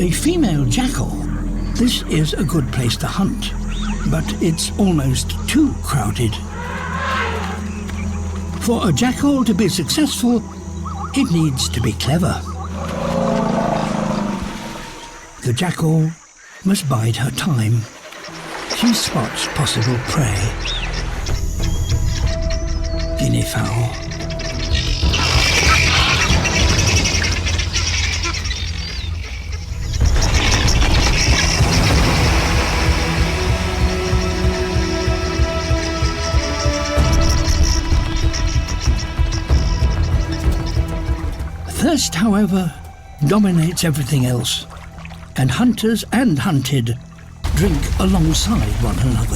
a female jackal, this is a good place to hunt, but it's almost too crowded. For a jackal to be successful, it needs to be clever. The jackal must bide her time. She spots possible prey. Guinea fowl. Thirst, however, dominates everything else, and hunters and hunted drink alongside one another.